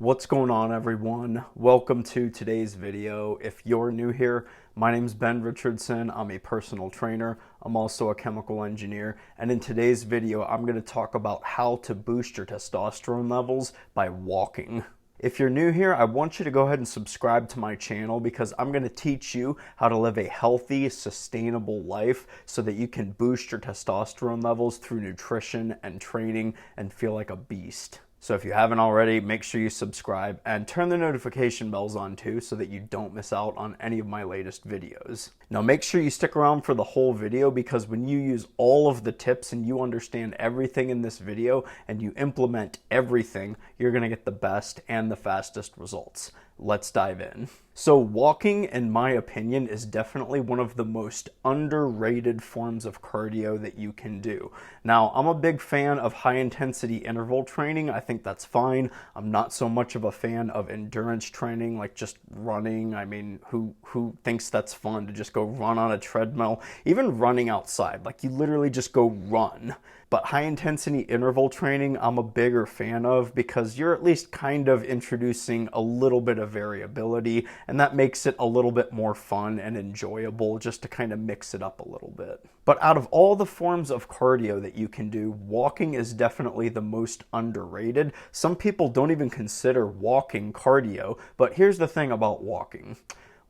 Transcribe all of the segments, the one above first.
What's going on, everyone? Welcome to today's video. If you're new here, my name's Ben Richardson. I'm a personal trainer. I'm also a chemical engineer. And in today's video, I'm going to talk about how to boost your testosterone levels by walking. If you're new here, I want you to go ahead and subscribe to my channel because I'm going to teach you how to live a healthy, sustainable life so that you can boost your testosterone levels through nutrition and training and feel like a beast. So if you haven't already, make sure you subscribe and turn the notification bells on too so that you don't miss out on any of my latest videos. Now make sure you stick around for the whole video because when you use all of the tips and you understand everything in this video and you implement everything, you're going to get the best and the fastest results. Let's dive in. So walking, in my opinion, is definitely one of the most underrated forms of cardio that you can do. Now, I'm a big fan of high intensity interval training. I think that's fine. I'm not so much of a fan of endurance training, like just running. I mean, who thinks that's fun to just go run on a treadmill? Even running outside, like you literally just go run. But high intensity interval training, I'm a bigger fan of because you're at least kind of introducing a little bit of variability, and that makes it a little bit more fun and enjoyable just to kind of mix it up a little bit. But out of all the forms of cardio that you can do, walking is definitely the most underrated. Some people don't even consider walking cardio, but here's the thing about walking.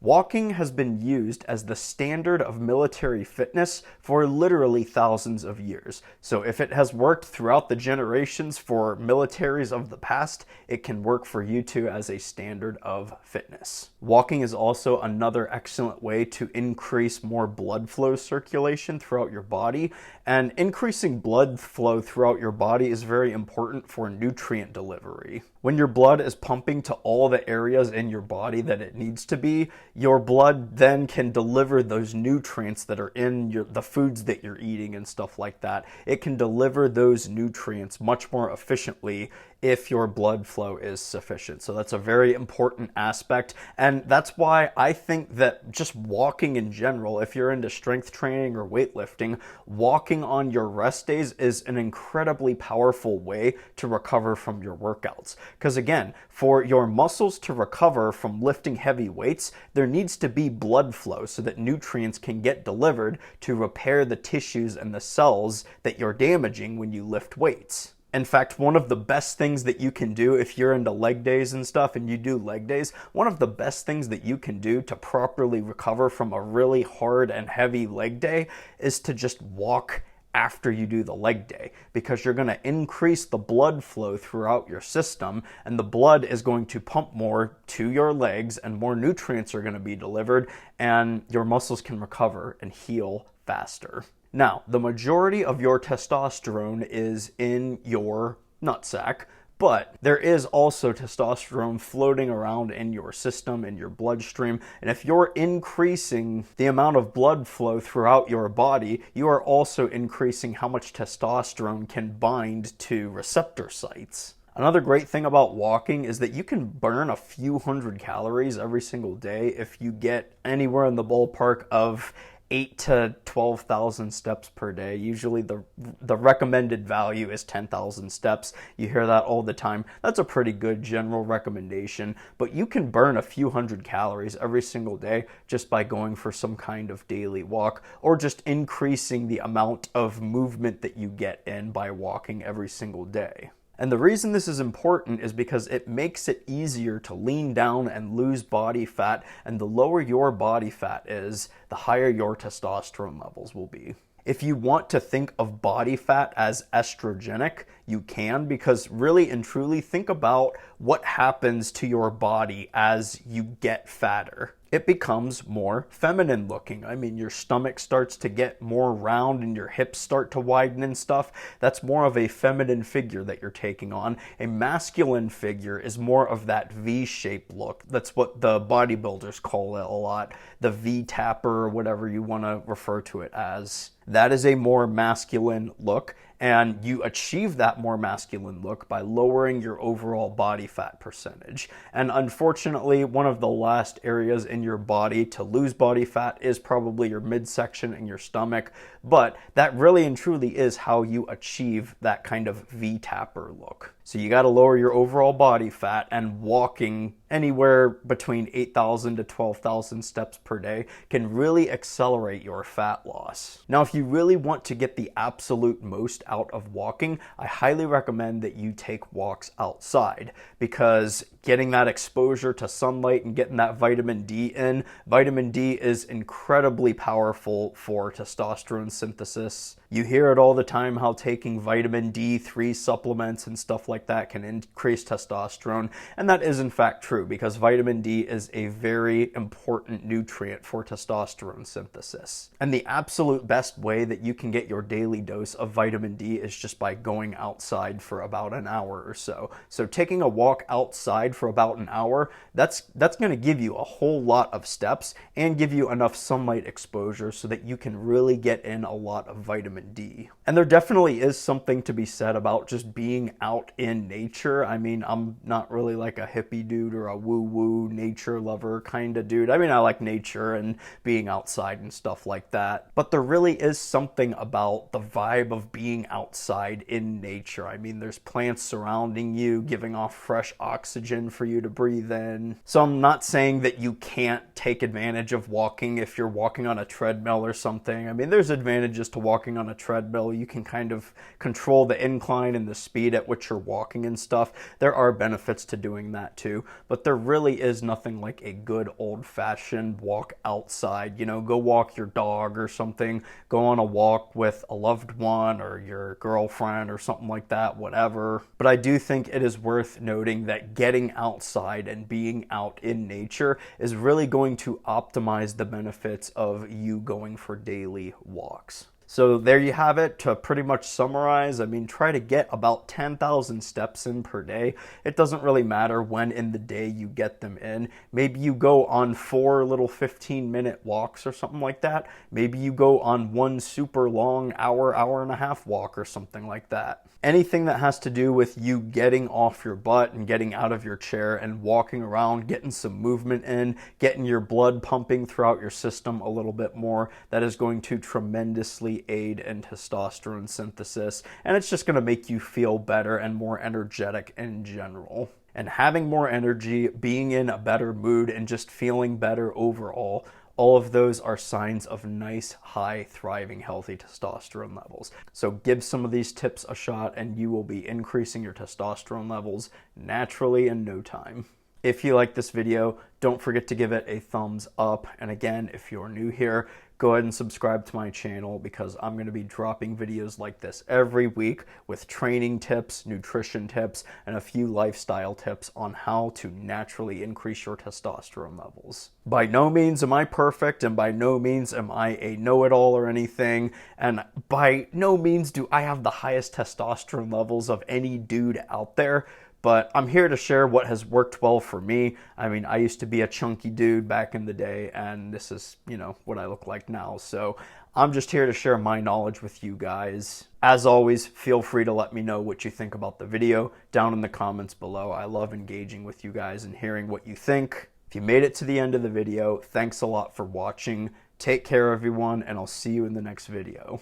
Walking has been used as the standard of military fitness for literally thousands of years. So if it has worked throughout the generations for militaries of the past, it can work for you too as a standard of fitness. Walking is also another excellent way to increase more blood flow circulation throughout your body. And increasing blood flow throughout your body is very important for nutrient delivery. When your blood is pumping to all the areas in your body that it needs to be, your blood then can deliver those nutrients that are in the foods that you're eating and stuff like that. It can deliver those nutrients much more efficiently if your blood flow is sufficient. So that's a very important aspect. And that's why I think that just walking in general, if you're into strength training or weightlifting, walking on your rest days is an incredibly powerful way to recover from your workouts. Because again, for your muscles to recover from lifting heavy weights, there needs to be blood flow so that nutrients can get delivered to repair the tissues and the cells that you're damaging when you lift weights. In fact, one of the best things that you can do if you're into leg days and stuff and you do leg days, one of the best things that you can do to properly recover from a really hard and heavy leg day is to just walk after you do the leg day, because you're going to increase the blood flow throughout your system and the blood is going to pump more to your legs and more nutrients are going to be delivered and your muscles can recover and heal faster. Now, the majority of your testosterone is in your nutsack, but there is also testosterone floating around in your system, in your bloodstream. And if you're increasing the amount of blood flow throughout your body, you are also increasing how much testosterone can bind to receptor sites. Another great thing about walking is that you can burn a few hundred calories every single day if you get anywhere in the ballpark of 8 to 12,000 steps per day. Usually the recommended value is 10,000 steps. You hear that all the time. That's a pretty good general recommendation, but you can burn a few hundred calories every single day just by going for some kind of daily walk or just increasing the amount of movement that you get in by walking every single day. And the reason this is important is because it makes it easier to lean down and lose body fat, and the lower your body fat is, the higher your testosterone levels will be. If you want to think of body fat as estrogenic, you can, because really and truly think about what happens to your body as you get fatter. It becomes more feminine looking. I mean, your stomach starts to get more round and your hips start to widen and stuff. That's more of a feminine figure that you're taking on. A masculine figure is more of that V-shaped look. That's what the bodybuilders call it a lot. The V-tapper or whatever you want to refer to it as. That is a more masculine look. And you achieve that more masculine look by lowering your overall body fat percentage. And unfortunately, one of the last areas in your body to lose body fat is probably your midsection and your stomach. But that really and truly is how you achieve that kind of V-tapper look. So you got to lower your overall body fat, and walking anywhere between 8,000 to 12,000 steps per day can really accelerate your fat loss. Now, if you really want to get the absolute most out of walking, I highly recommend that you take walks outside, because getting that exposure to sunlight and getting that vitamin D in, vitamin D is incredibly powerful for testosterone synthesis. You hear it all the time how taking vitamin D3 supplements and stuff like that can increase testosterone, and that is in fact true, because vitamin D is a very important nutrient for testosterone synthesis. And the absolute best way that you can get your daily dose of vitamin D is just by going outside for about an hour or so. So taking a walk outside for about an hour, that's going to give you a whole lot of steps and give you enough sunlight exposure so that you can really get in a lot of vitamin D. And there definitely is something to be said about just being out in nature. I mean, I'm not really like a hippie dude or a woo-woo nature lover kind of dude. I mean, I like nature and being outside and stuff like that. But there really is something about the vibe of being outside in nature. I mean, there's plants surrounding you, giving off fresh oxygen for you to breathe in. So I'm not saying that you can't take advantage of walking if you're walking on a treadmill or something. I mean, there's advantages to walking on a treadmill. You can kind of control the incline and the speed at which you're walking and stuff. There are benefits to doing that too, but there really is nothing like a good old-fashioned walk outside. You know, go walk your dog or something, go on a walk with a loved one or your girlfriend or something like that, whatever. But I do think it is worth noting that getting outside and being out in nature is really going to optimize the benefits of you going for daily walks. So there you have it. To pretty much summarize, I mean, try to get about 10,000 steps in per day. It doesn't really matter when in the day you get them in. Maybe you go on 4 little 15-minute walks or something like that. Maybe you go on one super long hour and a half walk or something like that. Anything that has to do with you getting off your butt and getting out of your chair and walking around, getting some movement in, getting your blood pumping throughout your system a little bit more, that is going to tremendously aid in testosterone synthesis, and it's just going to make you feel better and more energetic in general. And having more energy, being in a better mood, and just feeling better overall, all of those are signs of nice, high, thriving, healthy testosterone levels. So give some of these tips a shot and you will be increasing your testosterone levels naturally in no time. If you like this video, don't forget to give it a thumbs up. And again, if you're new here, go ahead and subscribe to my channel, because I'm going to be dropping videos like this every week with training tips, nutrition tips, and a few lifestyle tips on how to naturally increase your testosterone levels. By no means am I perfect, and by no means am I a know-it-all or anything, and by no means do I have the highest testosterone levels of any dude out there. But I'm here to share what has worked well for me. I mean, I used to be a chunky dude back in the day, and this is, you know, what I look like now. So I'm just here to share my knowledge with you guys. As always, feel free to let me know what you think about the video down in the comments below. I love engaging with you guys and hearing what you think. If you made it to the end of the video, thanks a lot for watching. Take care, everyone, and I'll see you in the next video.